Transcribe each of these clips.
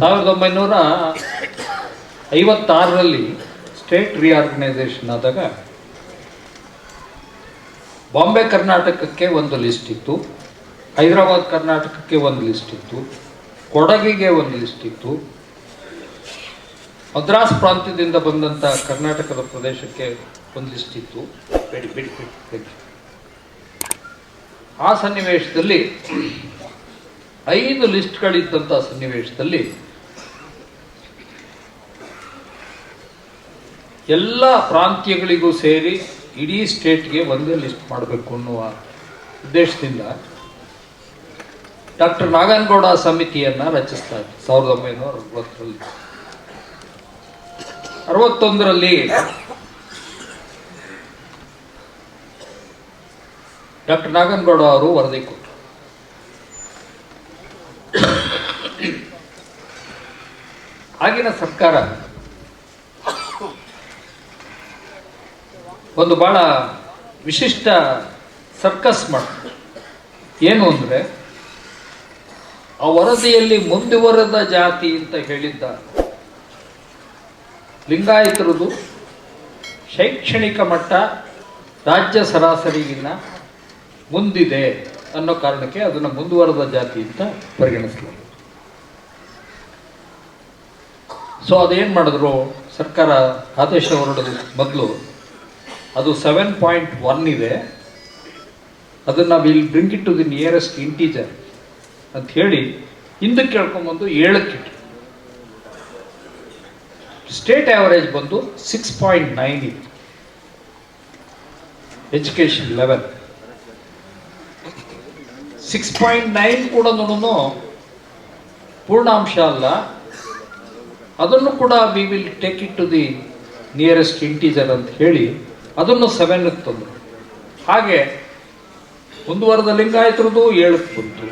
1956ರಲ್ಲಿ state reorganisation ಆದಾಗ ಬಾಂಬೆ ಕರ್ನಾಟಕಕ್ಕೆ ಒಂದು ಲಿಸ್ಟ್ ಇತ್ತು, ಹೈದರಾಬಾದ್ ಕರ್ನಾಟಕಕ್ಕೆ ಒಂದು ಲಿಸ್ಟ್ ಇತ್ತು, ಕೊಡಗಿಗೆ ಒಂದು ಲಿಸ್ಟ್ ಇತ್ತು, ಮದ್ರಾಸ್ ಪ್ರಾಂತ್ಯದಿಂದ ಬಂದಂಥ ಕರ್ನಾಟಕದ ಪ್ರದೇಶಕ್ಕೆ ಒಂದು ಲಿಸ್ಟ್ ಇತ್ತು. ಆ ಸನ್ನಿವೇಶದಲ್ಲಿ 5 ಲಿಸ್ಟ್ಗಳಿದ್ದಂಥ ಸನ್ನಿವೇಶದಲ್ಲಿ ಎಲ್ಲ ಪ್ರಾಂತ್ಯಗಳಿಗೂ ಸೇರಿ ಇಡೀ ಸ್ಟೇಟ್ಗೆ ಒಂದೇ ಲಿಸ್ಟ್ ಮಾಡಬೇಕು ಅನ್ನುವ ಉದ್ದೇಶದಿಂದ ಡಾಕ್ಟರ್ ನಾಗನಗೌಡ ಸಮಿತಿಯನ್ನು ರಚಿಸ್ತಾರೆ 1960ರಲ್ಲಿ. 61ರಲ್ಲಿ ಡಾಕ್ಟರ್ ನಾಗನಗೌಡ ಅವರು ವರದಿ ಕೊಟ್ಟರು. ಆಗಿನ ಸರ್ಕಾರ ಒಂದು ಬಹಳ ವಿಶಿಷ್ಟ ಸರ್ಕಸ್ ಮಾಡ್ತಾರೆ. ಏನು ಅಂದರೆ, ಆ ವರದಿಯಲ್ಲಿ ಮುಂದುವರೆದ ಜಾತಿ ಅಂತ ಹೇಳಿದ್ದ ಲಿಂಗಾಯತರದು ಶೈಕ್ಷಣಿಕ ಮಟ್ಟ ರಾಜ್ಯ ಸರಾಸರಿಗಿನ್ನ ಮುಂದಿದೆ ಅನ್ನೋ ಕಾರಣಕ್ಕೆ ಅದನ್ನು ಮುಂದುವರೆದ ಜಾತಿ ಅಂತ ಪರಿಗಣಿಸಲಾಗಿದೆ. ಸೊ ಅದೇನು ಮಾಡಿದ್ರು, ಸರ್ಕಾರ ಆದೇಶ ಹೊರಡೋದು ಮೊದಲು ಅದು 7.1 ಇದೆ, ಅದನ್ನು will bring it to the nearest integer ಅಂತ ಹೇಳಿ ಹಿಂದಕ್ಕೆ ಕೇಳ್ಕೊಂಬಂದು 7ಕ್ಕೆ ಇಟ್ಟು. ಸ್ಟೇಟ್ ಆವರೇಜ್ ಬಂದು 6.9 ಇತ್ತು. ಎಜುಕೇಶನ್ ಲೆವೆಲ್ 6.9 ಕೂಡ ಪೂರ್ಣಾಂಶ ಅಲ್ಲ, ಅದನ್ನು ಕೂಡ we will take it to the nearest integer ಅಂತ ಹೇಳಿ ಅದನ್ನು 7ಕ್ಕೆ ತಂದರು. ಹಾಗೆ ಮುಂದುವರೆದ ಲಿಂಗಾಯತರದು 7ಕ್ಕೆ ಬಂತು,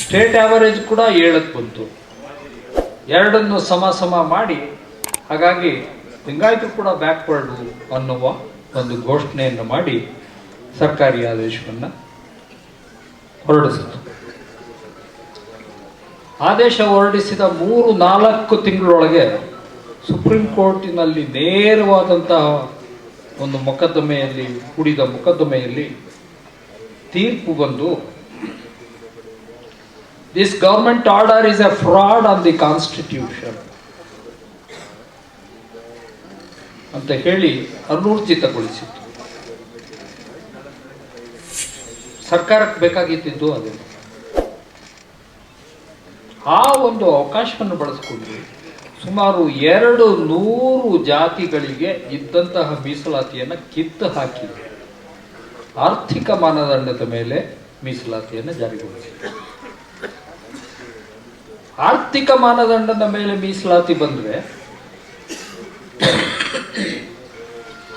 ಸ್ಟೇಟ್ ಆವರೇಜ್ ಕೂಡ 7ಕ್ಕೆ ಬಂತು. ಎರಡನ್ನು ಸಮ ಮಾಡಿ, ಹಾಗಾಗಿ ಲಿಂಗಾಯತರು ಕೂಡ ಬ್ಯಾಕ್ವರ್ಡು ಅನ್ನುವ ಒಂದು ಘೋಷಣೆಯನ್ನು ಮಾಡಿ ಸರ್ಕಾರಿ ಆದೇಶವನ್ನು ಹೊರಡಿಸಿತು. ಆದೇಶ ಹೊರಡಿಸಿದ 3-4 ತಿಂಗಳೊಳಗೆ ಸುಪ್ರೀಂ ಕೋರ್ಟಿನಲ್ಲಿ ನೇರವಾದಂತಹ ಒಂದು ಮೊಕದ್ದಮೆಯಲ್ಲಿ ತೀರ್ಪು ಬಂದು, this government order is A fraud on the constitution ಅಂತ ಹೇಳಿ ಅನೂರ್ಜಿತಗೊಳಿಸಿತ್ತು. ಸರ್ಕಾರಕ್ಕೆ ಬೇಕಾಗಿದ್ದು ಅದೇ. ಆ ಒಂದು ಅವಕಾಶವನ್ನು ಬಳಸಿಕೊಂಡು ಸುಮಾರು 200 ಜಾತಿಗಳಿಗೆ ಇದ್ದಂತಹ ಮೀಸಲಾತಿಯನ್ನು ಕಿತ್ತು ಹಾಕಿ ಆರ್ಥಿಕ ಮಾನದಂಡದ ಮೇಲೆ ಮೀಸಲಾತಿಯನ್ನು ಜಾರಿಗೊಳಿಸಿದೆ. ಆರ್ಥಿಕ ಮಾನದಂಡದ ಮೇಲೆ ಮೀಸಲಾತಿ ಬಂದರೆ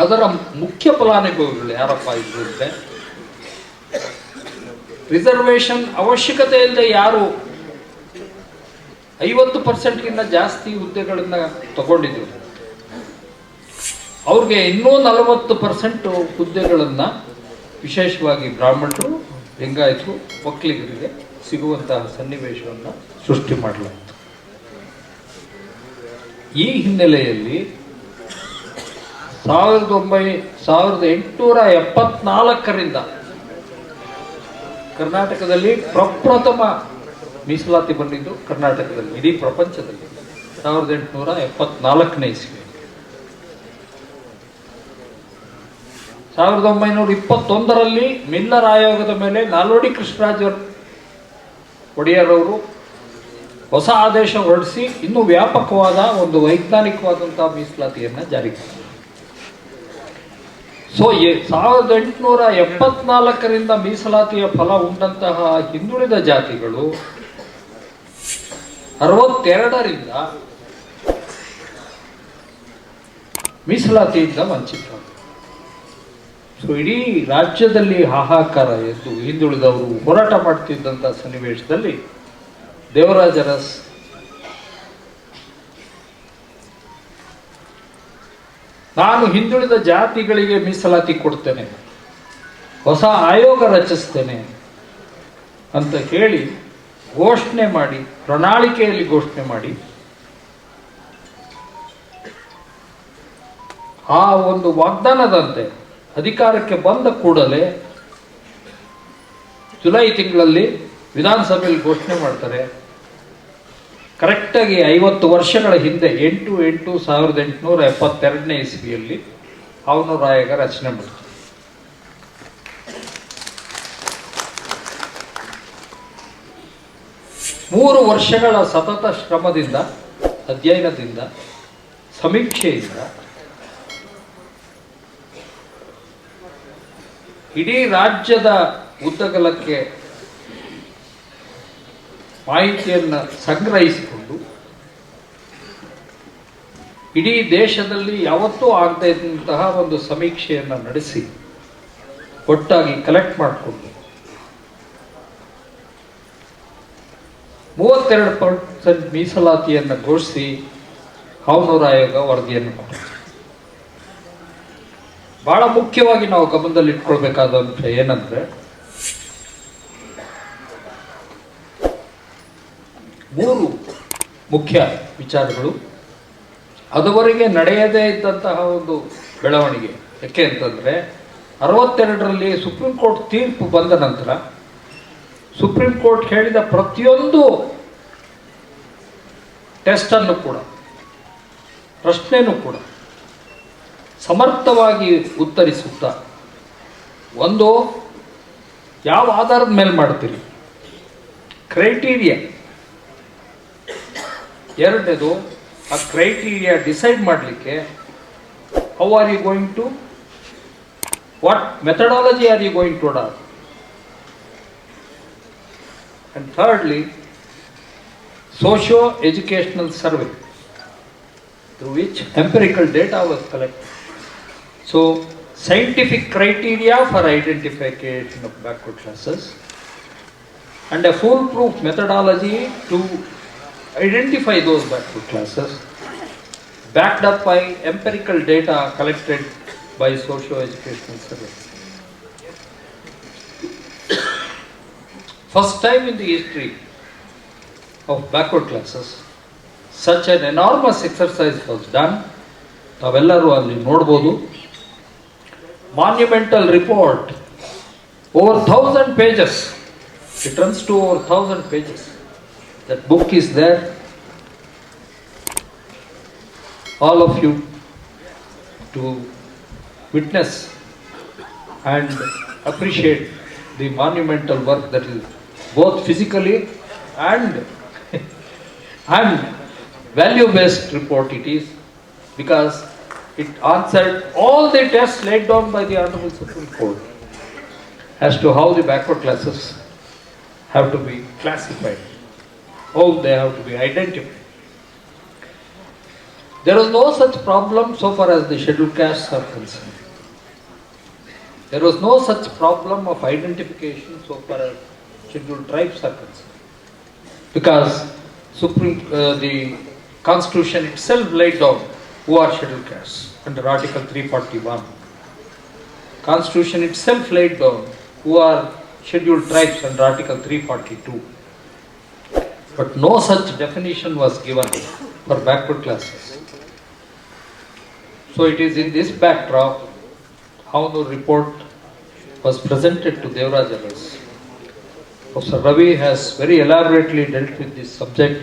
ಅದರ ಮುಖ್ಯ ಫಲಾನುಭವಿಗಳು ಯಾರಪ್ಪ ಇದ್ರು ಅಂದರೆ, ರಿಸರ್ವೇಶನ್ ಅವಶ್ಯಕತೆ ಇಲ್ಲದೆ ಯಾರು 50%ಗಿಂತ ಜಾಸ್ತಿ ಹುದ್ದೆಗಳನ್ನು ತಗೊಂಡಿದ್ರು ಅವ್ರಿಗೆ ಇನ್ನೂ 40% ಹುದ್ದೆಗಳನ್ನು ವಿಶೇಷವಾಗಿ ಬ್ರಾಹ್ಮಣರು, ಲಿಂಗಾಯತರು, ಒಕ್ಕಲಿಗರಿಗೆ ಸಿಗುವಂತಹ ಸನ್ನಿವೇಶವನ್ನು ಸೃಷ್ಟಿ ಮಾಡಲಾಯಿತು. ಈ ಹಿನ್ನೆಲೆಯಲ್ಲಿ 1874ರಿಂದ ಕರ್ನಾಟಕದಲ್ಲಿ ಪ್ರಪ್ರಥಮ ಮೀಸಲಾತಿ ಬಂದಿದ್ದು ಕರ್ನಾಟಕದಲ್ಲಿ, ಇಡೀ ಪ್ರಪಂಚದಲ್ಲಿ 1874ನೇ ಇಸ್ವಿ. 1921ರಲ್ಲಿ ಮಿಲ್ಲರ್ ಆಯೋಗದ ಮೇಲೆ ನಾಲ್ವಡಿ ಕೃಷ್ಣರಾಜ ಒಡೆಯರ್ ಅವರು ಹೊಸ ಆದೇಶ ಹೊರಡಿಸಿ ಇನ್ನೂ ವ್ಯಾಪಕವಾದ ಒಂದು ವೈಜ್ಞಾನಿಕವಾದಂತಹ ಮೀಸಲಾತಿಯನ್ನು ಜಾರಿಗೆ ತಂದರು. ಸೊ 1874ರಿಂದ ಮೀಸಲಾತಿಯ ಫಲ ಉಂಡಂತಹ ಹಿಂದುಳಿದ ಜಾತಿಗಳು 62ರಿಂದ ಮೀಸಲಾತಿಯಿಂದ ವಂಚಿತರು. ಸೊ ಇಡೀ ರಾಜ್ಯದಲ್ಲಿ ಹಾಹಾಕಾರ ಎದ್ದು ಹಿಂದುಳಿದವರು ಹೋರಾಟ ಮಾಡ್ತಿದ್ದಂಥ ಸನ್ನಿವೇಶದಲ್ಲಿ ದೇವರಾಜ ಅರಸ್ ನಾನು ಹಿಂದುಳಿದ ಜಾತಿಗಳಿಗೆ ಮೀಸಲಾತಿ ಕೊಡ್ತೇನೆ, ಹೊಸ ಆಯೋಗ ರಚಿಸ್ತೇನೆ ಅಂತ ಹೇಳಿ ಘೋಷಣೆ ಮಾಡಿ, ಪ್ರಣಾಳಿಕೆಯಲ್ಲಿ ಘೋಷಣೆ ಮಾಡಿ, ಆ ಒಂದು ವಾಗ್ದಾನದಂತೆ ಅಧಿಕಾರಕ್ಕೆ ಬಂದ ಕೂಡಲೇ ಜುಲೈ ತಿಂಗಳಲ್ಲಿ ವಿಧಾನಸಭೆಯಲ್ಲಿ ಘೋಷಣೆ ಮಾಡ್ತಾರೆ. ಕರೆಕ್ಟಾಗಿ 50 ವರ್ಷಗಳ ಹಿಂದೆ 8/8/1872 ಇಸ್ವಿಯಲ್ಲಿ ಅವನೂರ ಆಯೋಗ ರಚನೆ ಮಾಡ್ತಾರೆ. ಮೂರು ವರ್ಷಗಳ ಸತತ ಶ್ರಮದಿಂದ, ಅಧ್ಯಯನದಿಂದ, ಸಮೀಕ್ಷೆಯಿಂದ ಇಡೀ ರಾಜ್ಯದ ಉದ್ದಗಲಕ್ಕೆ ಮಾಹಿತಿಯನ್ನು ಸಂಗ್ರಹಿಸಿಕೊಂಡು ಇಡೀ ದೇಶದಲ್ಲಿ ಯಾವತ್ತೂ ಆಗದೇ ಇದ್ದಂತಹ ಒಂದು ಸಮೀಕ್ಷೆಯನ್ನು ನಡೆಸಿ ಒಟ್ಟಾಗಿ ಕಲೆಕ್ಟ್ ಮಾಡಿಕೊಂಡು 32% ಮೀಸಲಾತಿಯನ್ನು ಘೋಷಿಸಿ ಅವನೂರ ಆಯೋಗ ವರದಿಯನ್ನು ಕೊಟ್ಟಿದೆ. ಬಹಳ ಮುಖ್ಯವಾಗಿ ನಾವು ಗಮನದಲ್ಲಿ ಇಟ್ಕೊಳ್ಬೇಕಾದ ಅಂಶ ಏನಂದ್ರೆ, 3 ಮುಖ್ಯ ವಿಚಾರಗಳು. ಅದುವರೆಗೆ ನಡೆಯದೇ ಇದ್ದಂತಹ ಒಂದು ಬೆಳವಣಿಗೆ. ಯಾಕೆ ಅಂತಂದ್ರೆ 62ರಲ್ಲಿ ಸುಪ್ರೀಂ ಕೋರ್ಟ್ ತೀರ್ಪು ಬಂದ ನಂತರ ಸುಪ್ರೀಂ ಕೋರ್ಟ್ ಹೇಳಿದ ಪ್ರತಿಯೊಂದು ಟೆಸ್ಟ್ ಅನ್ನು ಕೂಡ, ಪ್ರಶ್ನೆನೂ ಕೂಡ ಸಮರ್ಥವಾಗಿ ಉತ್ತರಿಸುತ್ತಾ, ಒಂದು ಯಾವ ಆಧಾರದ ಮೇಲೆ ಮಾಡ್ತೀರಿ, ಕ್ರೈಟೀರಿಯಾ. ಎರಡನೇದು, ಆ ಕ್ರೈಟೀರಿಯಾ ಡಿಸೈಡ್ ಮಾಡಲಿಕ್ಕೆ how are you going to, what methodology are you going to adapt. And thirdly, socio-educational survey through which empirical data was collected. So, scientific criteria for identification of backward classes and a foolproof methodology to identify those backward classes, backed up by empirical data collected by socio-educational survey. First time in the history of backward classes, such an enormous exercise was done. ತಾವೆಲ್ಲರೂ ಅಲ್ಲಿ ನೋಡ್ಬೋದು. Monumental report, over 1000 pages. It runs to over 1000 pages. That book is there. All of you to witness and appreciate the monumental work that is both physically and value-based report it is, because it answered all the tests laid down by the Honorable Supreme Court as to how the backward classes have to be classified, how they have to be identified. There was no such problem so far as the scheduled castes are concerned. There was no such problem of identification so far as scheduled tribes are concerned, because the Constitution itself laid down who are scheduled castes under Article 341. Constitution itself laid down who are scheduled tribes under Article 342. But no such definition was given for backward classes. So it is in this backdrop how the report was presented to Devaraj Aras. Professor Ravi has very elaborately dealt with this subject,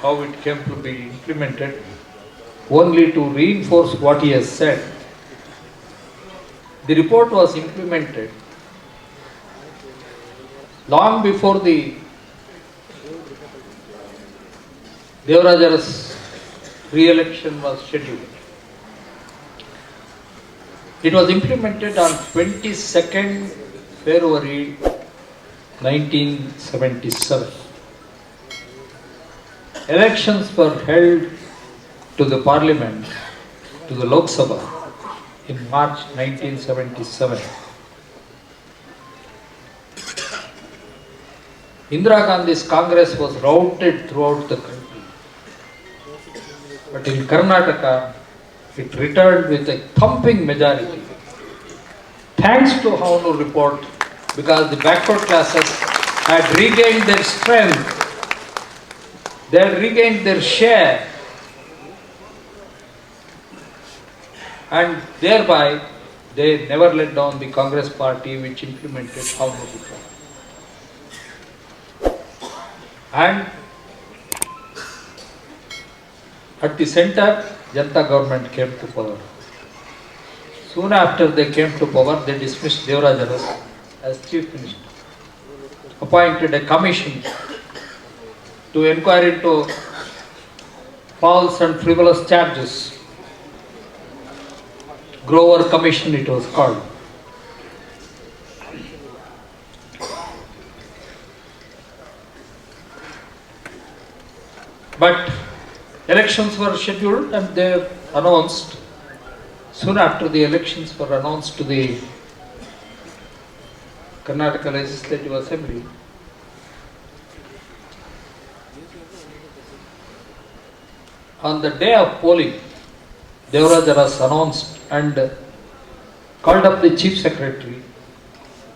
how it came to be implemented. Only to reinforce what he has said, the report was implemented long before the Devaraj Aras re-election was scheduled. It was implemented on 22nd February 1977. Elections were held to the Parliament, to the Lok Sabha, in March 1977. Indira Gandhi's Congress was routed throughout the country. But in Karnataka, it returned with a thumping majority. Thanks to Havnur report, because the backward classes had regained their strength, they had regained their share, and thereby they never let down the Congress party which implemented Havno reform. And at the center, Janata government came to power. Soon after they came to power, they dismissed Devaraj Aras as chief minister, appointed a commission to inquire into false and frivolous charges. Grover Commission it was called. But elections were scheduled and they announced. Soon after the elections were announced to the Karnataka Legislative Assembly, on the day of polling, Devaraj Aras announced and called up the chief secretary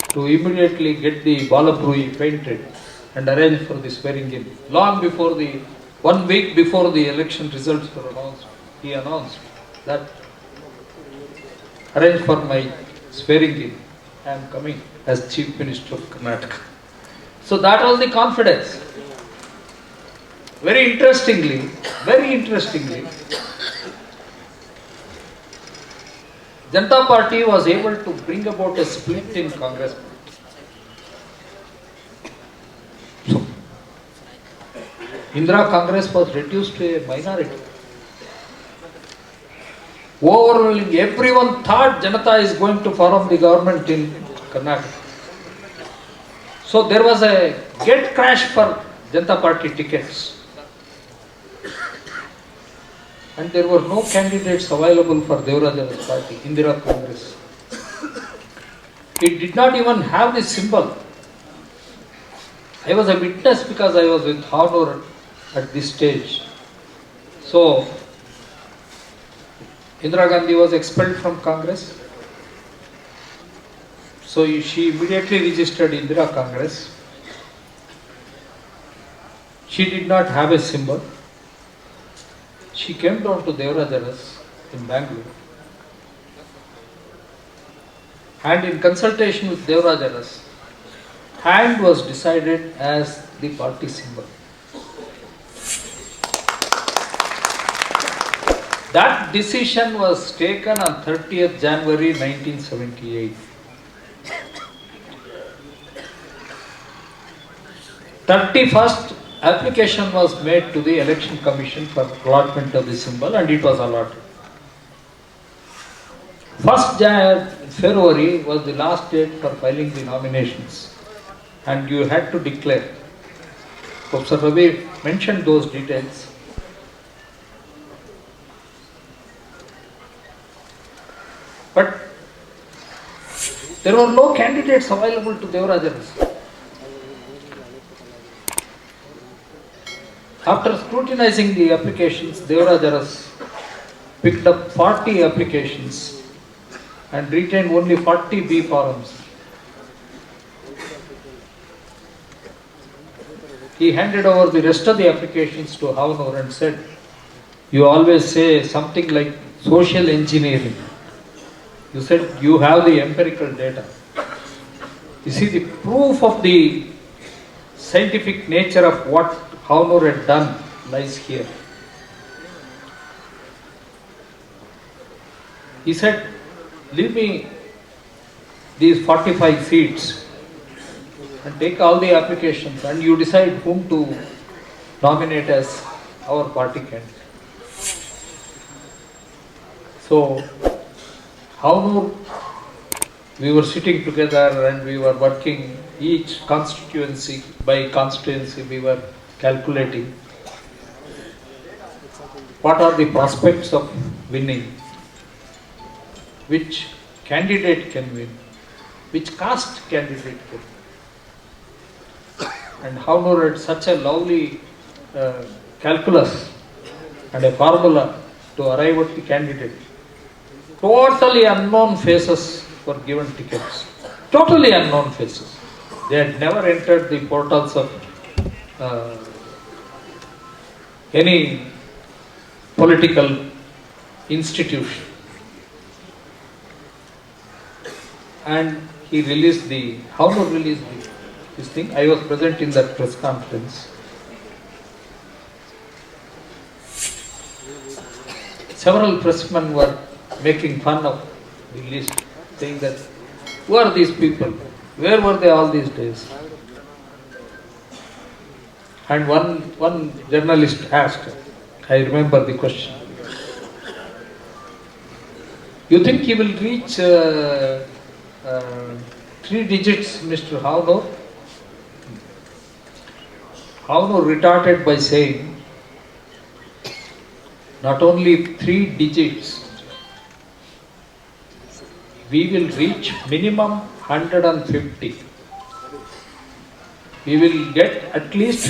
to immediately get the Balabrui painted and arrange for the swearing in. Long before 1 week before the election results were announced, he announced that arrange for my swearing in. I am coming as Chief Minister of Karnataka. So that was the confidence. Very interestingly, Janata Party was able to bring about a split in Congress. So, Indira Congress was reduced to a minority. Overwhelming, everyone thought Janata is going to form the government in Karnataka. So there was a gate crash for Janata Party tickets. And there were no candidates available for Devaraj Aras party, Indira Congress. It did not even have the symbol. I was a witness because I was with Havno at this stage. So, Indira Gandhi was expelled from Congress. So she immediately registered Indira Congress. She did not have a symbol. She came down to Devaraj Aras in Bangalore. And in consultation with Devaraj Aras, hand was decided as the party symbol. That decision was taken on 30th January 1978. 31st application was made to the Election Commission for allotment of the symbol and it was allotted. 1st February was the last date for filing the nominations and you had to declare. Professor Ravi mentioned those details. But there were no candidates available to Devaraj Aras. After scrutinizing the applications, Devaraj Aras picked up 40 applications and retained only 40 B forms. He handed over the rest of the applications to Havno and said, "You always say something like social engineering. You said you have the empirical data. You see, the proof of the scientific nature of what Havno had done lies here." He said, "Leave me these 45 seats and take all the applications and you decide whom to nominate as our party candidate." So, Havno, we were sitting together and we were working each constituency by constituency, we were calculating what are the prospects of winning, which candidate can win, which caste candidate can win. And Havno had such a lovely calculus and a formula to arrive at the candidate. Totally unknown faces were given tickets. Totally unknown faces. They had never entered the portals of uh, any political institution. And he released Hownor released this thing. I was present in that press conference. Several pressmen were making fun of the list, saying that, who are these people? Where were they all these days? And one journalist asked, I remember the question, you think he will reach 3 digits, Mr. Hownor? Hownor retorted by saying, not only 3 digits, we will reach minimum 150. We will get at least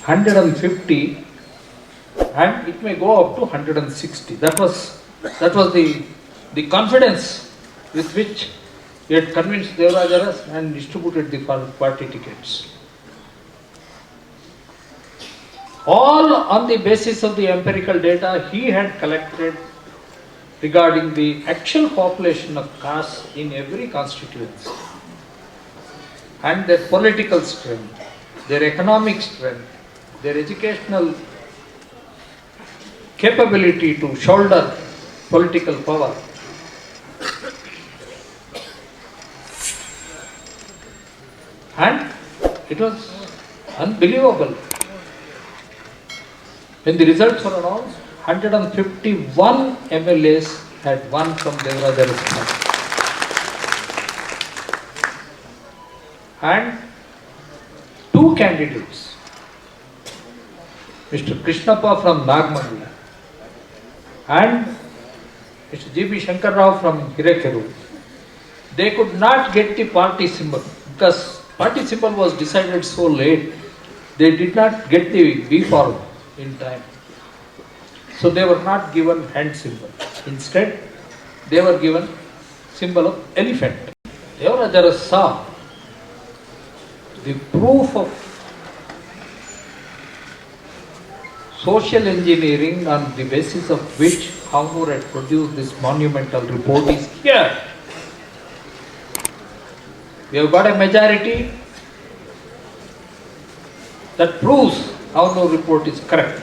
150 and it may go up to 160. That was the confidence with which he had convinced Devaraja and distributed the party tickets. All on the basis of the empirical data he had collected regarding the actual population of castes in every constituency and their political strength, their economic strength, their educational capability to shoulder political power. And it was unbelievable. When the results were announced, 151 MLAs had won from Devaraja's party. And 2 candidates, Mr. Krishnappa from Nagmandala and Mr. G.B. Shankar Rao from Hirekeru, they could not get the party symbol because party symbol was decided so late. They did not get the B form in time. So they were not given hand symbol. Instead, they were given symbol of elephant. Devaraja saw the proof of social engineering on the basis of which Hownor had produced this monumental report is here. We have got a majority that proves Hownor report is correct.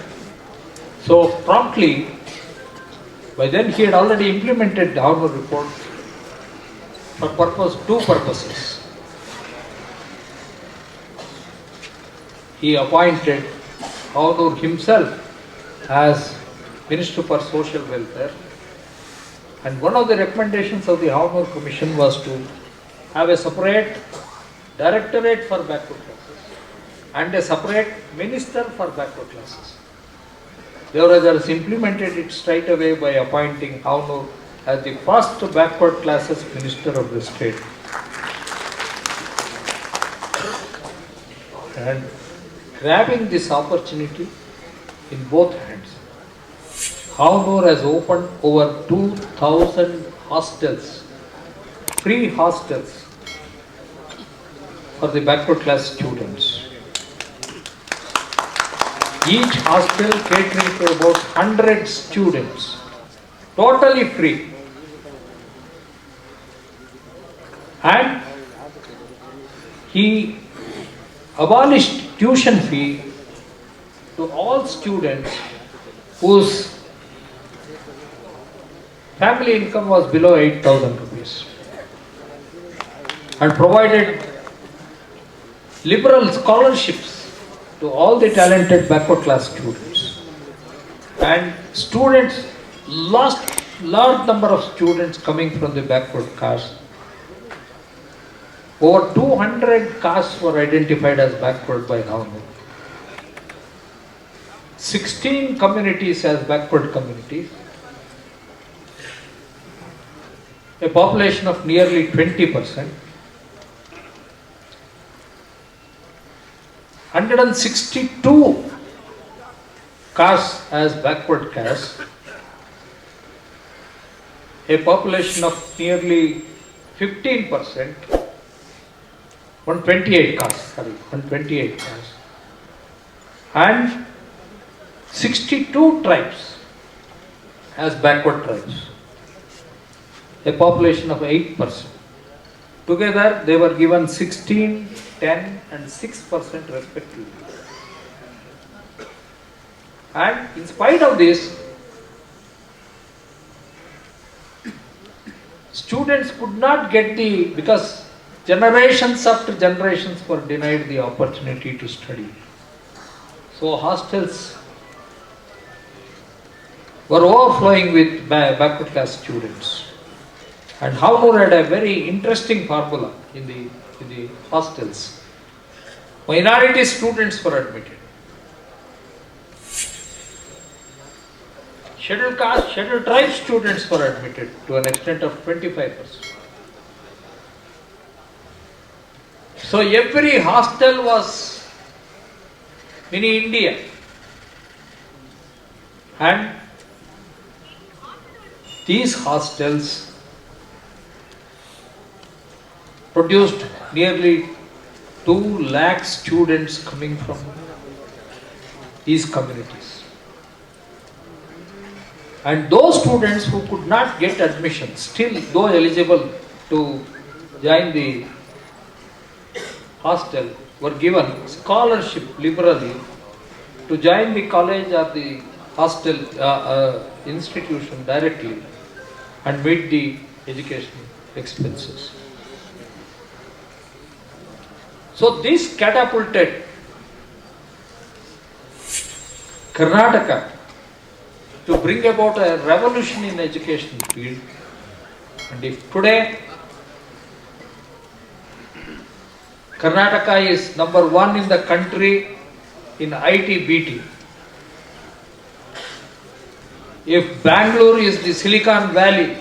So promptly, by then he had already implemented the Hownor report for 2 purposes. He appointed Hownor himself as Minister for Social Welfare, and one of the recommendations of the Hownor Commission was to have a separate directorate for backward classes and a separate minister for backward classes. Devaraja implemented it straight away by appointing Hownor as the first backward classes minister of the state. And grabbing this opportunity in both hands, Hownor has opened over 2,000 hostels, free hostels for the backward class students. Each hostel catering to about 100 students, totally free. And he abolished tuition fee to all students whose family income was below 8,000 rupees and provided liberal scholarships to all the talented backward class students. And students, large number of students coming from the backward caste. Over 200 castes were identified as backward by Hownor. 16 communities as backward communities. A population of nearly 20%. 162 castes as backward castes. A population of nearly 15%. 128 castes, sorry, 128 castes, and 62 tribes as backward tribes, a population of 8%. Together they were given 16, 10 and 6% respectively. And in spite of this, students could not get because generations after generations were denied the opportunity to study. So hostels were overflowing with backward class students. And Havnur had a very interesting formula in the hostels. Minority students were admitted. Scheduled caste, scheduled tribe students were admitted to an extent of 25%. So every hostel was mini India. And these hostels produced nearly 2 lakh students coming from these communities. And those students who could not get admission, still though eligible to join the hostel, were given scholarship liberally to join the college or the hostel institution directly and meet the educational expenses. So this catapulted Karnataka to bring about a revolution in education field. And if today Karnataka is number 1 in the country in IT BT, if Bangalore is the Silicon Valley,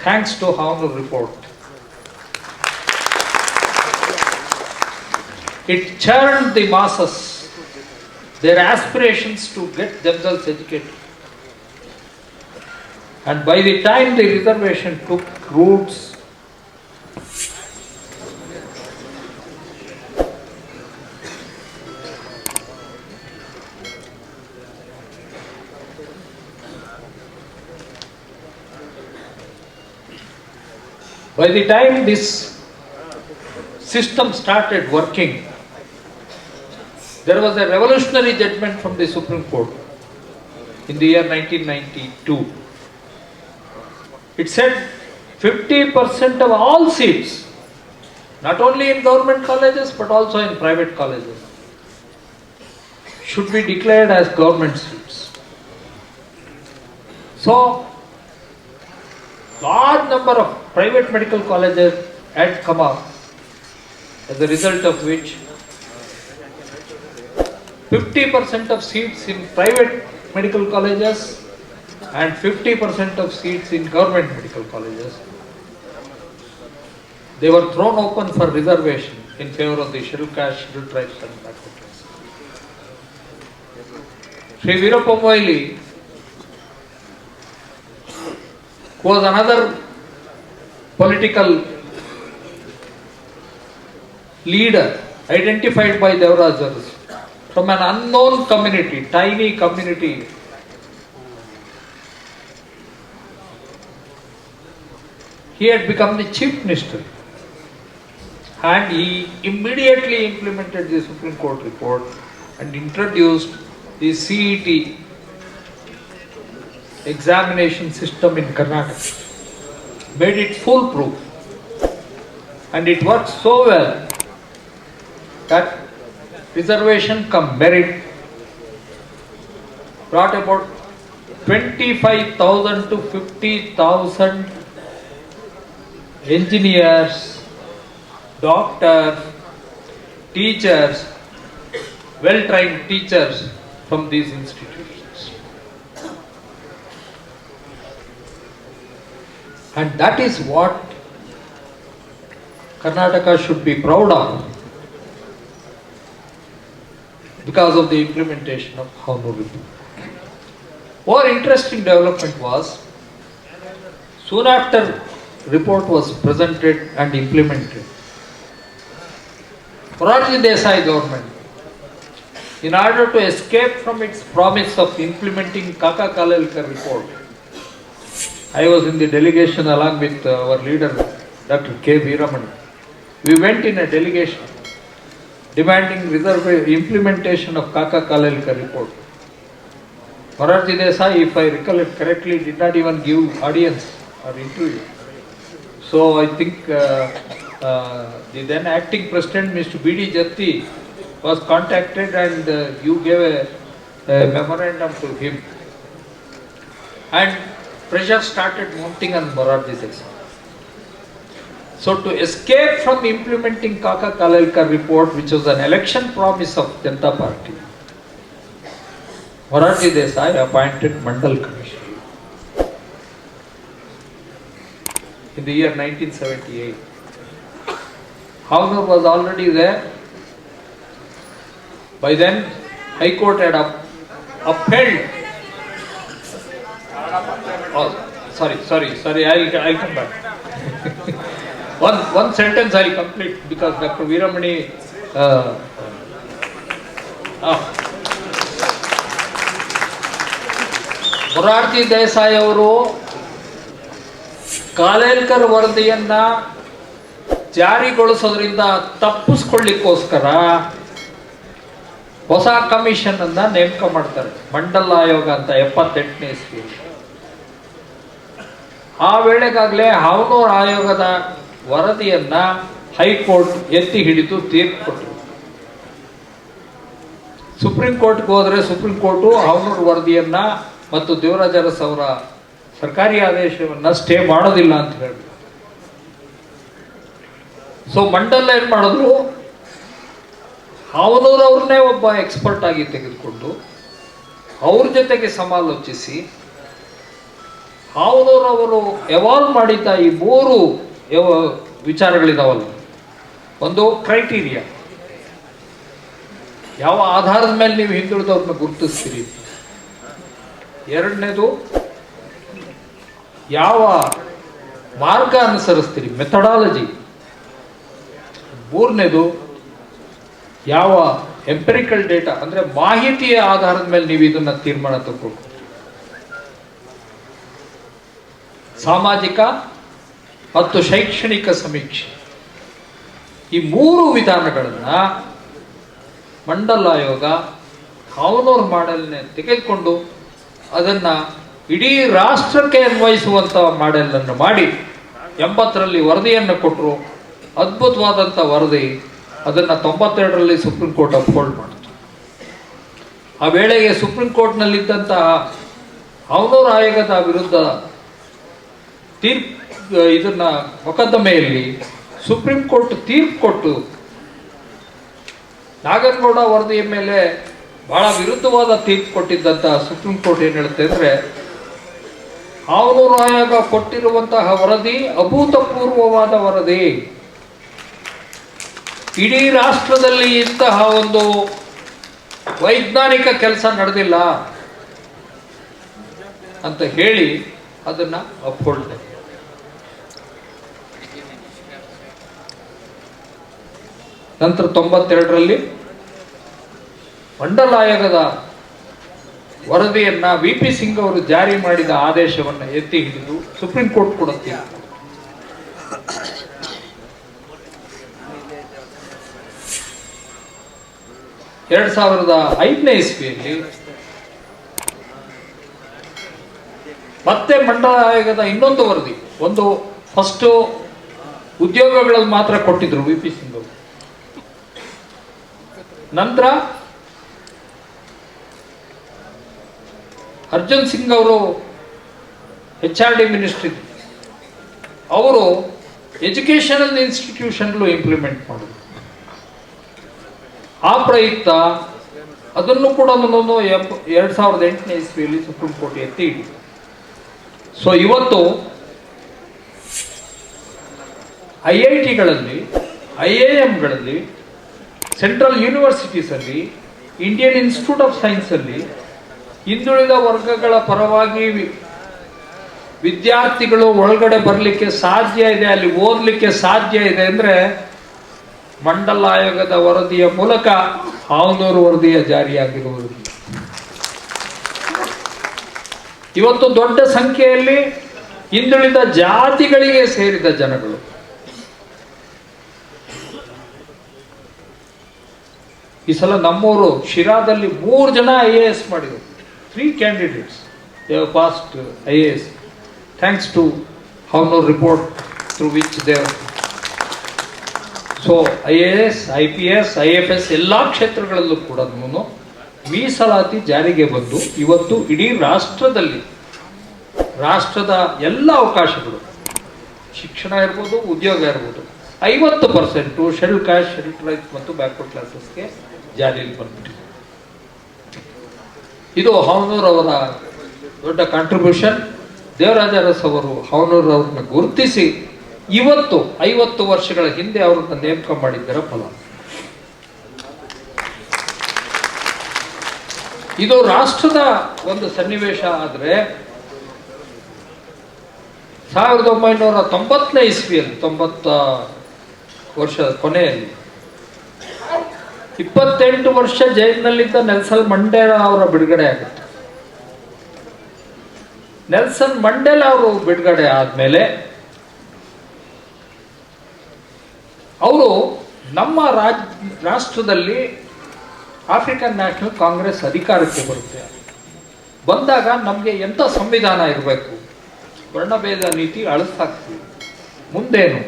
thanks to Havnur report, it churned the masses, their aspirations to get themselves educated. And by the time the reservation took roots, this system started working, there was a revolutionary judgment from the Supreme Court in the year 1992. It said 50% of all seats, not only in government colleges but also in private colleges, should be declared as government seats. So, large number of private medical colleges had come up, as a result of which 50% of seats in private medical colleges and 50% of seats in government medical colleges, they were thrown open for reservation in favor of the scheduled caste, scheduled tribes and backward classes. Sri Veerappa Moily, who was another political leader identified by Devaraj from an unknown community, tiny community, he had become the chief minister, and he immediately implemented the Supreme Court report and introduced the CET examination system in Karnataka, made it foolproof, and it worked so well that reservation cum merit brought about 25,000 to 50,000 engineers, doctors, teachers, well-trained teachers from these institutions. And that is what Karnataka should be proud of, because of the implementation of Havnur report. More interesting development was, soon after report was presented and implemented. Morarji Desai government, in order to escape from its promise of implementing Kaka Kalelkar report, I was in the delegation along with our leader, Dr. K. Veeramani. We went in a delegation demanding implementation of Kaka Kalelkar report. Morarji Desai, if I recollect correctly, did not even give audience or interview. So I think the then acting president, Mr. B.D. Jatti, was contacted and you gave a memorandum to him. And pressure started mounting on Morarji Desai. So to escape from implementing Kaka Kalelkar report, which was an election promise of Janata Party, Morarji Desai appointed Mandal Commission in the year 1978. Havnur was already there. By then, High Court had upheld. Oh, sorry. I'll come back. one sentence I'll complete because Dr. Veeramani. Morarji Desai ಅವರು ಕಾಲೇಲ್ಕರ್ ವರದಿಯನ್ನ ಜಾರಿಗೊಳಿಸೋದ್ರಿಂದ ತಪ್ಪಿಸ್ಕೊಳ್ಳಿಕ್ಕೋಸ್ಕರ ಹೊಸ commission ಅನ್ನ ನೇಮಕ ಮಾಡ್ತಾರೆ, ಮಂಡಲ್ ಆಯೋಗ ಅಂತ 78ನೇ ಇಸ್ವಿ. ಆ ವೇಳೆಗಾಗಲೇ ಹಾವನೂರ್ ಆಯೋಗದ ವರದಿಯನ್ನ ಹೈಕೋರ್ಟ್ ಎತ್ತಿ ಹಿಡಿದು ತೀರ್ಪು ಕೊಟ್ಟರು. ಸುಪ್ರೀಂ ಕೋರ್ಟ್ಗೆ ಹೋದ್ರೆ ಸುಪ್ರೀಂ ಕೋರ್ಟು ಹಾವನೂರ್ ವರದಿಯನ್ನ ಮತ್ತು ದೇವರಾಜ ಅರಸ್ ಅವರ ಸರ್ಕಾರಿ ಆದೇಶವನ್ನ ಸ್ಟೇ ಮಾಡೋದಿಲ್ಲ ಅಂತ ಹೇಳಿದ್ರು. ಸೊ ಮಂಡಲ್ ಏನ್ ಮಾಡಿದ್ರು, ಹಾವನೂರ್ ಅವ್ರನ್ನೇ ಒಬ್ಬ ಎಕ್ಸ್ಪರ್ಟ್ ಆಗಿ ತೆಗೆದುಕೊಂಡು ಅವ್ರ ಜೊತೆಗೆ ಸಮಾಲೋಚಿಸಿ ಹಾವನೂರ್ ಅವರು ಎವಾಲ್ವ್ ಮಾಡಿದ್ದ ಈ 3 ವಿಚಾರಗಳಿದಾವಲ್ಲ. ಒಂದು ಕ್ರೈಟೀರಿಯಾ, ಯಾವ ಆಧಾರದ ಮೇಲೆ ನೀವು ಹಿಂದುಳಿದವ್ರನ್ನ ಗುರುತಿಸ್ತೀರಿ. ಎರಡನೇದು, ಯಾವ ಮಾರ್ಗ ಅನುಸರಿಸ್ತೀರಿ, ಮೆಥಡಾಲಜಿ. ಮೂರನೇದು, ಯಾವ ಎಂಪೆರಿಕಲ್ ಡೇಟಾ ಅಂದ್ರೆ ಮಾಹಿತಿಯ ಆಧಾರದ ಮೇಲೆ ನೀವು ಇದನ್ನ ತೀರ್ಮಾನ ತಗೋಬೇಕು. ಸಾಮಾಜಿಕ ಮತ್ತು ಶೈಕ್ಷಣಿಕ ಸಮೀಕ್ಷೆ, ಈ 3 ವಿಧಾನಗಳನ್ನ ಮಂಡಲ್ ಆಯೋಗ ಹಾವನೂರ್ ಮಾಡೆಲ್ನ ತೆಗೆದುಕೊಂಡು ಅದನ್ನ ಇಡೀ ರಾಷ್ಟ್ರಕ್ಕೆ ಅನ್ವಯಿಸುವಂತ ಮಾಡೆಲ್ ಅನ್ನು ಮಾಡಿ 80ರಲ್ಲಿ ವರದಿಯನ್ನು ಕೊಟ್ಟರು. ಅದ್ಭುತವಾದಂಥ ವರದಿ. ಅದನ್ನ 92ರಲ್ಲಿ ಸುಪ್ರೀಂ ಕೋರ್ಟ್ ಅಪ್ಹೋಲ್ಡ್ ಮಾಡಿತು. ಆ ವೇಳೆಗೆ ಸುಪ್ರೀಂ ಕೋರ್ಟ್ನಲ್ಲಿದ್ದಂತಹ ಹಾವನೂರ್ ಆಯೋಗದ ವಿರುದ್ಧ ಇದನ್ನ ಮೊಕದ್ದಮೆಯಲ್ಲಿ ಸುಪ್ರೀಂ ಕೋರ್ಟ್ ತೀರ್ಪು ಕೊಟ್ಟು ನಾಗನಗೌಡ ವರದಿಯ ಮೇಲೆ ಬಹಳ ವಿರುದ್ಧವಾದ ತೀರ್ಪು ಕೊಟ್ಟಿದ್ದಂತ ಸುಪ್ರೀಂ ಕೋರ್ಟ್ ಏನ್ ಹೇಳುತ್ತೆ ಅಂದ್ರೆ, ಹಾವನೂರ್ ಆಯೋಗ ಕೊಟ್ಟಿರುವಂತಹ ವರದಿ ಅಭೂತಪೂರ್ವವಾದ ವರದಿ, ಇಡೀ ರಾಷ್ಟ್ರದಲ್ಲಿ ಇಂತಹ ಒಂದು ವೈಜ್ಞಾನಿಕ ಕೆಲಸ ನಡೆದಿಲ್ಲ ಅಂತ ಹೇಳಿ ಅದನ್ನ ಅಪ್ಹೋಲ್ಡ್. ನಂತರ 92ರಲ್ಲಿ ಮಂಡಲ್ ಆಯೋಗದ ವರದಿಯನ್ನ ವಿ.ಪಿ. ಸಿಂಗ್ ಅವರು ಜಾರಿ ಮಾಡಿದ ಆದೇಶವನ್ನು ಎತ್ತಿ ಹಿಡಿದು ಸುಪ್ರೀಂ ಕೋರ್ಟ್ ಕೊಡುತ್ತೆ. 2005ನೇ ಇಸ್ವಿಯಲ್ಲಿ ಮತ್ತೆ ಮಂಡಲ ಆಯೋಗದ ಇನ್ನೊಂದು ವರದಿ, ಒಂದು ಫಸ್ಟ್ ಉದ್ಯೋಗಗಳಲ್ಲಿ ಮಾತ್ರ ಕೊಟ್ಟಿದ್ರು ವಿ.ಪಿ. ಸಿಂಗ್ ಅವರು. ನಂತರ ಅರ್ಜುನ್ ಸಿಂಗ್ ಅವರು HRD ಮಿನಿಸ್ಟ್ರಿ, ಅವರು ಎಜುಕೇಶನಲ್ ಇನ್ಸ್ಟಿಟ್ಯೂಷನ್ಗಳು ಇಂಪ್ಲಿಮೆಂಟ್ ಮಾಡಿದ್ರು. ಆ ಪ್ರಯುಕ್ತ ಅದನ್ನು ಕೂಡ 2008ನೇ ಇಸ್ವಿಯಲ್ಲಿ ಸುಪ್ರೀಂ ಕೋರ್ಟ್ ಎತ್ತಿ ಹಿಡಿತು. ಸೊ ಇವತ್ತು IITಗಳಲ್ಲಿ, IIMಗಳಲ್ಲಿ, ಸೆಂಟ್ರಲ್ ಯೂನಿವರ್ಸಿಟೀಸ್ ಅಲ್ಲಿ, ಇಂಡಿಯನ್ ಇನ್ಸ್ಟಿಟ್ಯೂಟ್ ಆಫ್ ಸೈನ್ಸ್ ಅಲ್ಲಿ ಹಿಂದುಳಿದ ವರ್ಗಗಳ ಪರವಾಗಿ ವಿದ್ಯಾರ್ಥಿಗಳು ಒಳಗಡೆ ಬರಲಿಕ್ಕೆ ಸಾಧ್ಯ ಇದೆ, ಅಲ್ಲಿ ಓದಲಿಕ್ಕೆ ಸಾಧ್ಯ ಇದೆ ಅಂದ್ರೆ ಮಂಡಲ ಆಯೋಗದ ವರದಿಯ ಮೂಲಕ ಹಾವನೂರು ವರದಿಯ ಜಾರಿಯಾಗಿರುವುದು. ಇವತ್ತು ದೊಡ್ಡ ಸಂಖ್ಯೆಯಲ್ಲಿ ಹಿಂದುಳಿದ ಜಾತಿಗಳಿಗೆ ಸೇರಿದ ಜನಗಳು ಈ ಸಲ ನಮ್ಮೂರು ಶಿರಾದಲ್ಲಿ 3 ಜನ IAS ಮಾಡಿದರು. 3 candidates they have passed IAS thanks to Havnur report through which they have. So IAS, IPS, IFS ಎಲ್ಲ ಕ್ಷೇತ್ರಗಳಲ್ಲೂ ಕೂಡ ಮೀಸಲಾತಿ ಜಾರಿಗೆ ಬಂದು ಇವತ್ತು ಇಡೀ ರಾಷ್ಟ್ರದಲ್ಲಿ ರಾಷ್ಟ್ರದ ಎಲ್ಲ ಅವಕಾಶಗಳು, ಶಿಕ್ಷಣ ಇರ್ಬೋದು, ಉದ್ಯೋಗ ಇರ್ಬೋದು, 50% ಶೆಡ್ಯೂಲ್ ಕಾಸ್ಟ್, ಶೆಡ್ಯೂಲ್ ಟ್ರೈಬ್ಸ್ ಮತ್ತು ಬ್ಯಾಕ್ವರ್ಡ್ ಕ್ಲಾಸಸ್ಗೆ ಜಾರಿಯಲ್ಲಿ ಬಂದ್ಬಿಟ್ಟಿದೆ. ಇದು ಹಾವನೂರ್ ಅವರ ದೊಡ್ಡ ಕಾಂಟ್ರಿಬ್ಯೂಷನ್. ದೇವರಾಜ ಅರಸ್ ಅವರು ಹಾವನೂರ್ ಅವ್ರನ್ನ ಗುರುತಿಸಿ ಇವತ್ತು 50 ವರ್ಷಗಳ ಹಿಂದೆ ಅವರನ್ನ ನೇಮಕ ಮಾಡಿದ್ದರ ಫಲ. ಇದು ರಾಷ್ಟ್ರದ ಒಂದು ಸನ್ನಿವೇಶ. ಆದರೆ 1990ನೇ ಇಸ್ವಿಯಲ್ಲಿ 90 ವರ್ಷದ ಕೊನೆಯಲ್ಲಿ 28 ವರ್ಷ ಜೈಲಿನಲ್ಲಿದ್ದ ನೆಲ್ಸನ್ ಮಂಡೇಲಾ ಅವರ ಬಿಡುಗಡೆ ಆಗುತ್ತೆ. ನೆಲ್ಸನ್ ಮಂಡೇಲಾ ಅವರು ಬಿಡುಗಡೆ ಆದ್ಮೇಲೆ ಅವರು ನಮ್ಮ ರಾಷ್ಟ್ರದಲ್ಲಿ ಆಫ್ರಿಕನ್ ನ್ಯಾಷನಲ್ ಕಾಂಗ್ರೆಸ್ ಅಧಿಕಾರಕ್ಕೆ ಬರುತ್ತೆ. ಬಂದಾಗ ನಮಗೆ ಎಂಥ ಸಂವಿಧಾನ ಇರಬೇಕು, ವರ್ಣಭೇದ ನೀತಿ ಅಳಿಸ್ತಾಗ್ತೀವಿ, ಮುಂದೇನು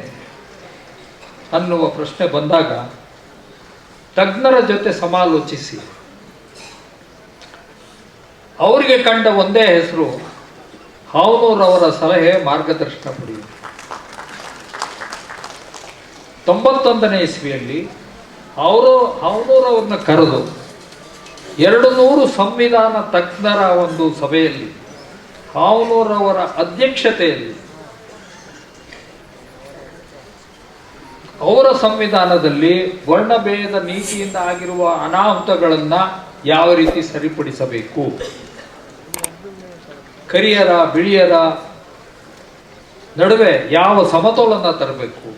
ಅನ್ನುವ ಪ್ರಶ್ನೆ ಬಂದಾಗ ತಜ್ಞರ ಜೊತೆ ಸಮಾಲೋಚಿಸಿ ಅವರಿಗೆ ಕಂಡ ಒಂದೇ ಹೆಸರು ಹಾವನೂರ್ ಅವರ ಸಲಹೆ, ಮಾರ್ಗದರ್ಶನ ಪಡೆಯುವುದು. 91ನೇ ಇಸ್ವಿಯಲ್ಲಿ ಹಾವನೂರ್ ಅವ್ರನ್ನ ಕರೆದು 200 ಸಂವಿಧಾನ ತಜ್ಞರ ಒಂದು ಸಭೆಯಲ್ಲಿ ಹಾವನೂರ್ ಅವರ ಅಧ್ಯಕ್ಷತೆಯಲ್ಲಿ ಅವರ ಸಂವಿಧಾನದಲ್ಲಿ ವರ್ಣಭೇದ ನೀತಿಯಿಂದ ಆಗಿರುವ ಅನಾಹುತಗಳನ್ನ ಯಾವ ರೀತಿ ಸರಿಪಡಿಸಬೇಕು, ಕರಿಯರ ಬಿಳಿಯರ ನಡುವೆ ಯಾವ ಸಮತೋಲನ ತರಬೇಕು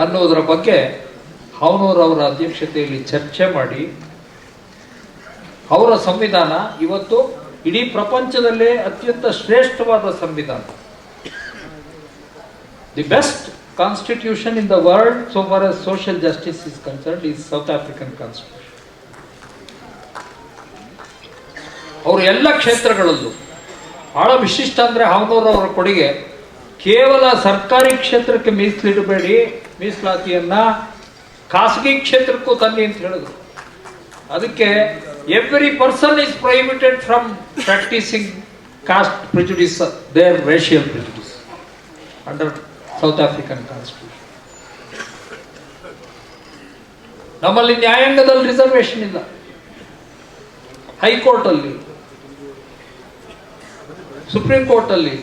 ಅನ್ನೋದರ ಬಗ್ಗೆ ಹಾವನೂರ್ ಅವರ ಅಧ್ಯಕ್ಷತೆಯಲ್ಲಿ ಚರ್ಚೆ ಮಾಡಿ ಅವರ ಸಂವಿಧಾನ ಇವತ್ತು ಇಡೀ ಪ್ರಪಂಚದಲ್ಲೇ ಅತ್ಯಂತ ಶ್ರೇಷ್ಠವಾದ ಸಂವಿಧಾನ. The best constitution in the world so far as social justice is concerned is South African Constitution. ಅವರು ಎಲ್ಲ ಕ್ಷೇತ್ರಗಳಲ್ಲೂ ಬಹಳ ವಿಶಿಷ್ಟ ಅಂದ್ರೆ ಹಾವನೂರ್ ಅವರ ಕೊಡುಗೆ ಕೇವಲ ಸರ್ಕಾರಿ ಕ್ಷೇತ್ರಕ್ಕೆ ಮೀಸಲಿಡಬೇಡಿ, ಮೀಸಲಾತಿಯನ್ನ ಖಾಸಗಿ ಕ್ಷೇತ್ರಕ್ಕೂ ತನ್ನಿ ಅಂತ ಹೇಳಿದ್ರು. ಅದಕ್ಕೆ every person is prohibited from practicing caste prejudice, there racial prejudice under South African constitution. ನಮ್ಮಲ್ಲಿ ನ್ಯಾಯಾಂಗದಲ್ಲಿ ರಿಸರ್ವೇಶನ್ ಇಲ್ಲ. ಹೈಕೋರ್ಟ್ ಅಲ್ಲಿ, ಸುಪ್ರೀಂ ಕೋರ್ಟ್ ಅಲ್ಲಿ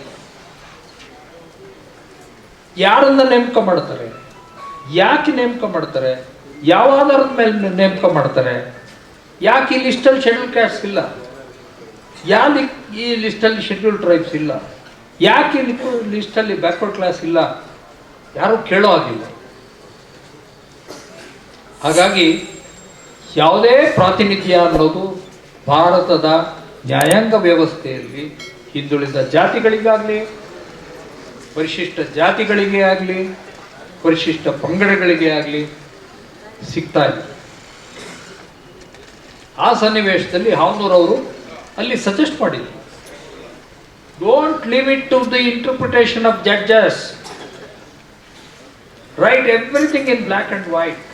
ಯಾರನ್ನ ನೇಮಕ ಮಾಡ್ತಾರೆ, ಯಾಕೆ ನೇಮಕ ಮಾಡ್ತಾರೆ, ಯಾವ ಆಧಾರದ ಮೇಲೆ ನೇಮಕ ಮಾಡ್ತಾರೆ, ಯಾಕೆ ಈ ಲಿಸ್ಟಲ್ಲಿ ಶೆಡ್ಯೂಲ್ ಕ್ಯಾಸ್ಟ್ ಇಲ್ಲ, ಯಾಕೆ ಈ ಲಿಸ್ಟಲ್ಲಿ ಶೆಡ್ಯೂಲ್ ಟ್ರೈಬ್ಸ್ ಇಲ್ಲ, ಯಾಕೆ ಲಿಸ್ಟಲ್ಲಿ ಬ್ಯಾಕ್ವರ್ಡ್ ಕ್ಲಾಸ್ ಇಲ್ಲ, ಯಾರು ಕೇಳೋ ಆಗಿಲ್ಲ. ಹಾಗಾಗಿ ಯಾವುದೇ ಪ್ರಾತಿನಿಧ್ಯ ಅನ್ನೋದು ಭಾರತದ ನ್ಯಾಯಾಂಗ ವ್ಯವಸ್ಥೆಯಲ್ಲಿ ಹಿಂದುಳಿದ ಜಾತಿಗಳಿಗಾಗಲಿ, ಪರಿಶಿಷ್ಟ ಜಾತಿಗಳಿಗೆ ಆಗಲಿ, ಪರಿಶಿಷ್ಟ ಪಂಗಡಗಳಿಗೆ ಆಗಲಿ ಸಿಗ್ತಾ ಇದೆ. ಆ ಸನ್ನಿವೇಶದಲ್ಲಿ ಹಾವನೂರ್ ಅವರು ಅಲ್ಲಿ ಸಜೆಸ್ಟ್ ಮಾಡಿದ್ರು, don't leave it to the interpretation of judges, write everything in black and white,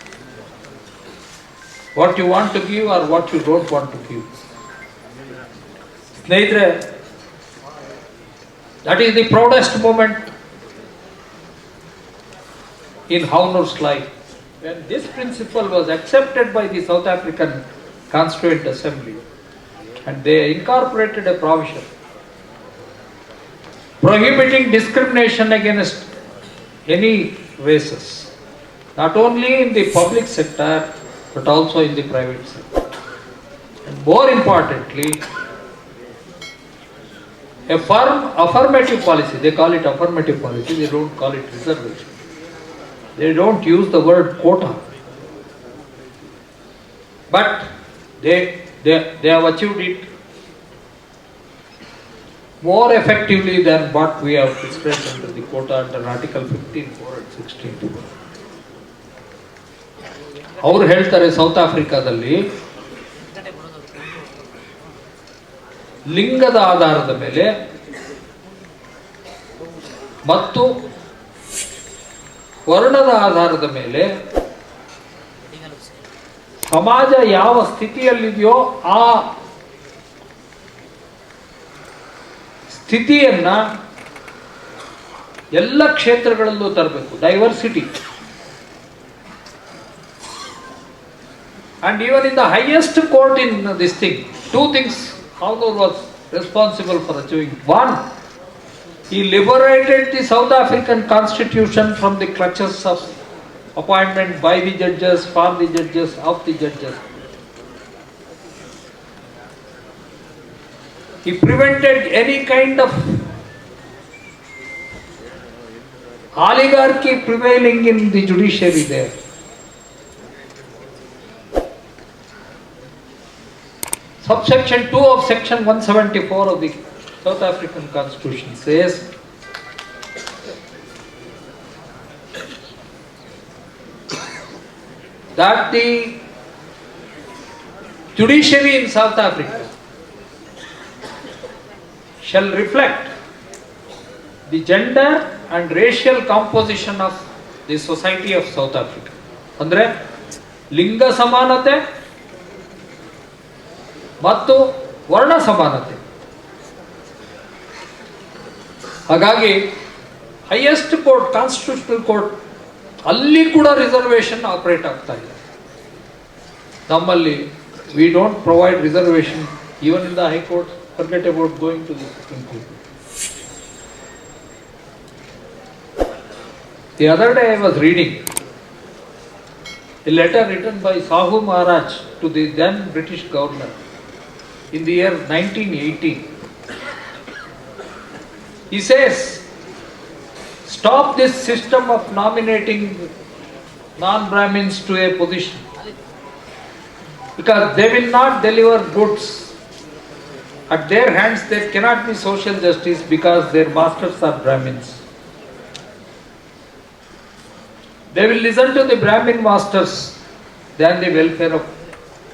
what you want to give or what you don't want to give. ಸ್ನೇಹಿತರೆ, that is the proudest moment in Havnur's life, when this principle was accepted by the South African Constituent Assembly and they incorporated a provision prohibiting discrimination against any races, not only in the public sector but also in the private sector. And more importantly, a firm affirmative policy. They call it affirmative policy. They don't call it reservation. They don't use the word quota. But they have achieved it more effectively than what we have discussed under the quota under Article 15(4) and 16(2). ಅವರು ಹೇಳ್ತಾರೆ south ಆಫ್ರಿಕಾದಲ್ಲಿ ಲಿಂಗದ ಆಧಾರದ ಮೇಲೆ ಮತ್ತು ವರ್ಣದ ಆಧಾರದ ಮೇಲೆ ಸಮಾಜ ಯಾವ ಸ್ಥಿತಿಯಲ್ಲಿದೆಯೋ ಆ ಸ್ಥಿತಿಯನ್ನ ಎಲ್ಲ ಕ್ಷೇತ್ರಗಳಲ್ಲೂ ತರಬೇಕು. Diversity. And even in the highest court in this thing, two things Havnur was responsible for achieving. One, he liberated the South African constitution from the clutches of appointment by the judges, for the judges, of the judges. He prevented any kind of oligarchy prevailing in the judiciary there. Subsection 2 of section 174 of the South African Constitution says that the judiciary in South Africa shall reflect the gender and racial composition of the society of South Africa. Andre ಲಿಂಗ ಸಮಾನತೆ ಮತ್ತು ವರ್ಣ ಸಮಾನತೆ. ಹಾಗಾಗಿ highest court, constitutional court, ಅಲ್ಲಿ ಕೂಡ reservation operate ಆಗ್ತಾ ಇದೆ. ನಮ್ಮಲ್ಲಿ we don't provide reservation even in the high court. Forget about going to the Supreme Court. The other day I was reading a letter written by Sahu Maharaj to the then British governor in the year 1918. He says, stop this system of nominating non-Brahmins to a position because they will not deliver goods. At their hands there cannot be social justice because their masters are Brahmins. They will listen to the Brahmin masters than the welfare of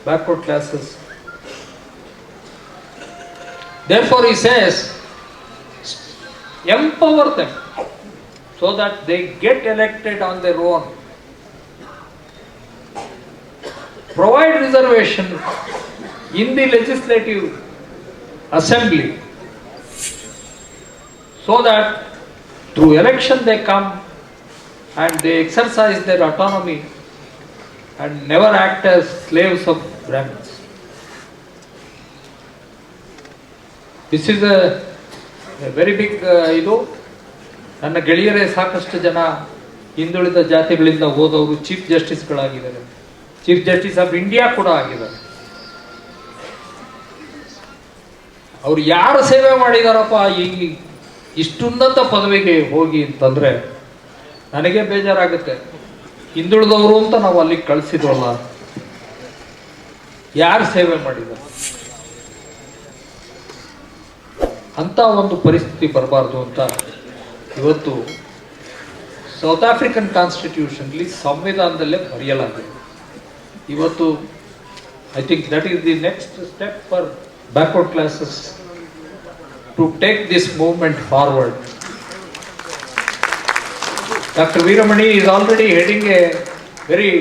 backward classes. Therefore he says, empower them so that they get elected on their own. Provide reservation in the legislative assembly so that through election they come and they exercise their autonomy and never act as slaves of Brahmins. This is a very big ನನ್ನ ಗೆಳೆಯರೇ ಸಾಕಷ್ಟು ಜನ ಹಿಂದುಳಿದ ಜಾತಿಗಳಿಂದ ಹೋದವರು chief ಜಸ್ಟಿಸ್ಗಳಾಗಿದ್ದಾರೆ. Chief justice of India ಕೂಡ ಆಗಿದ್ದಾರೆ. ಅವ್ರು ಯಾರು ಸೇವೆ ಮಾಡಿದಾರಪ್ಪ ಈ ಇಷ್ಟುನ್ನತ ಪದವಿಗೆ ಹೋಗಿ ಅಂತಂದ್ರೆ ನನಗೆ ಬೇಜಾರಾಗುತ್ತೆ. ಹಿಂದುಳಿದವರು ಅಂತ ನಾವು ಅಲ್ಲಿಗೆ ಕಳಿಸಿದ್ವಲ್ಲ, ಯಾರು ಸೇವೆ ಮಾಡಿದ್ದಾರೆ ಅಂತ ಒಂದು ಪರಿಸ್ಥಿತಿ ಬರಬಾರ್ದು ಅಂತ ಇವತ್ತು ಸೌತ್ ಆಫ್ರಿಕನ್ ಕಾನ್ಸ್ಟಿಟ್ಯೂಷನ್ಲಿ ಸಂವಿಧಾನದಲ್ಲೇ ಬರೆಯಲಾಗಿದೆ. ಇವತ್ತು I think that is the next step for backward classes to take this movement forward. Dr. Veeramani is already heading a very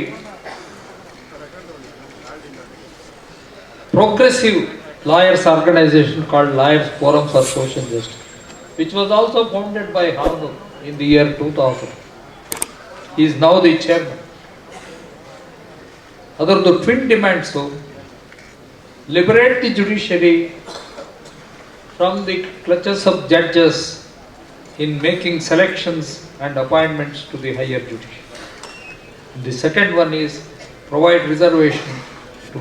progressive lawyers organization called Lawyers Forum for Social Justice, which was also founded by Havnur in the year 2000. He is now the chairman. Other twin demands liberate the judiciary from the clutches of judges in making selections and appointments to the higher judiciary. The second one is provide reservation to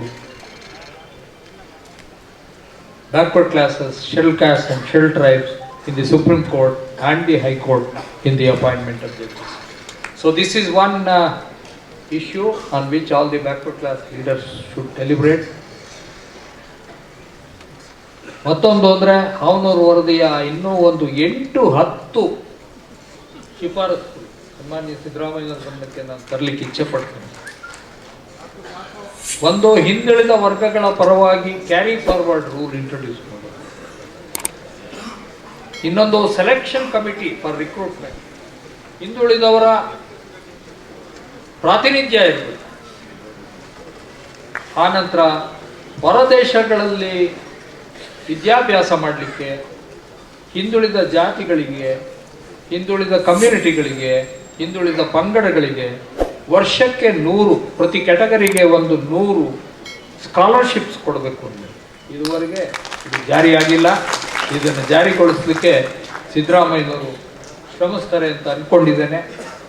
backward classes, scheduled castes and scheduled tribes in the Supreme Court and the High Court in the appointment of judges. So this is one issue on which all the backward class leaders should deliberate. ಮತ್ತೊಂದು ಅಂದರೆ ಹಾವನೂರು ವರದಿಯ ಇನ್ನೂ ಒಂದು 8-10 ಶಿಫಾರಸು ಸಾಮಾನ್ಯ ಸಿದ್ದರಾಮಯ್ಯ ಗಮನಕ್ಕೆ ನಾನು ತರಲಿಕ್ಕೆ ಇಚ್ಛೆ ಪಡ್ತೇನೆ. ಒಂದು, ಹಿಂದುಳಿದ ವರ್ಗಗಳ ಪರವಾಗಿ ಕ್ಯಾರಿ ಫಾರ್ವರ್ಡ್ ರೂಲ್ ಇಂಟ್ರೊಡ್ಯೂಸ್ ಮಾಡೋದು. ಇನ್ನೊಂದು, ಸೆಲೆಕ್ಷನ್ ಕಮಿಟಿ ಫಾರ್ ರಿಕ್ರೂಟ್ಮೆಂಟ್, ಹಿಂದುಳಿದವರ ಪ್ರಾತಿನಿಧ್ಯ ಇರಬೇಕು. ಆನಂತರ ಹೊರದೇಶಗಳಲ್ಲಿ ವಿದ್ಯಾಭ್ಯಾಸ ಮಾಡಲಿಕ್ಕೆ ಹಿಂದುಳಿದ ಜಾತಿಗಳಿಗೆ, ಹಿಂದುಳಿದ ಕಮ್ಯುನಿಟಿಗಳಿಗೆ, ಹಿಂದುಳಿದ ಪಂಗಡಗಳಿಗೆ ವರ್ಷಕ್ಕೆ 100 ಪ್ರತಿ ಕ್ಯಾಟಗರಿಗೆ 100 ಸ್ಕಾಲರ್ಶಿಪ್ಸ್ ಕೊಡಬೇಕು ಅಂತ ಇದುವರೆಗೆ ಇದು ಜಾರಿಯಾಗಿಲ್ಲ. ಇದನ್ನು ಜಾರಿಗೊಳಿಸಲಿಕ್ಕೆ ಸಿದ್ದರಾಮಯ್ಯನವರು ಶ್ರಮಿಸ್ತಾರೆ ಅಂತ ಅಂದ್ಕೊಂಡಿದ್ದೇನೆ.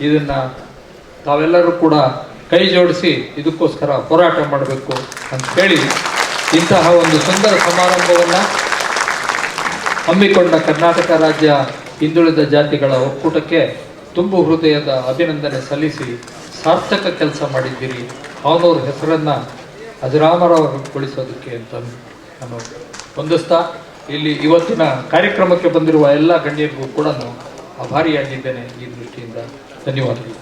ಇದನ್ನು ತಾವೆಲ್ಲರೂ ಕೂಡ ಕೈ ಜೋಡಿಸಿ ಇದಕ್ಕೋಸ್ಕರ ಹೋರಾಟ ಮಾಡಬೇಕು ಅಂತ ಹೇಳಿ ಇಂತಹ ಒಂದು ಸುಂದರ ಸಮಾರಂಭವನ್ನು ಹಮ್ಮಿಕೊಂಡ ಕರ್ನಾಟಕ ರಾಜ್ಯ ಹಿಂದುಳಿದ ಜಾತಿಗಳ ಒಕ್ಕೂಟಕ್ಕೆ ತುಂಬು ಹೃದಯದ ಅಭಿನಂದನೆ ಸಲ್ಲಿಸಿ ಸಾರ್ಥಕ ಕೆಲಸ ಮಾಡಿದ್ದೀರಿ. ಅವನವ್ರ ಹೆಸರನ್ನು ಅಜರಾಮರಗೊಳಿಸೋದಕ್ಕೆ ಅಂತ ನಾನು ಹೊಂದಿಸ್ತಾ ಇಲ್ಲಿ ಇವತ್ತಿನ ಕಾರ್ಯಕ್ರಮಕ್ಕೆ ಬಂದಿರುವ ಎಲ್ಲ ಗಣ್ಯರಿಗೂ ಕೂಡ ಆಭಾರಿಯಾಗಿದ್ದೇನೆ. ಈ ದೃಷ್ಟಿಯಿಂದ ಧನ್ಯವಾದಗಳು.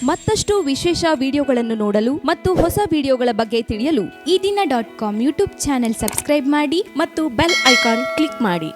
ಮತ್ತಷ್ಟು ವಿಶೇಷ ವಿಡಿಯೋಗಳನ್ನು ನೋಡಲು ಮತ್ತು ಹೊಸ ವಿಡಿಯೋಗಳ ಬಗ್ಗೆ ತಿಳಿಯಲು ಈ ದಿನ .com ಯೂಟ್ಯೂಬ್ ಚಾನೆಲ್ ಸಬ್ಸ್ಕ್ರೈಬ್ ಮಾಡಿ ಮತ್ತು ಬೆಲ್ ಐಕಾನ್ ಕ್ಲಿಕ್ ಮಾಡಿ.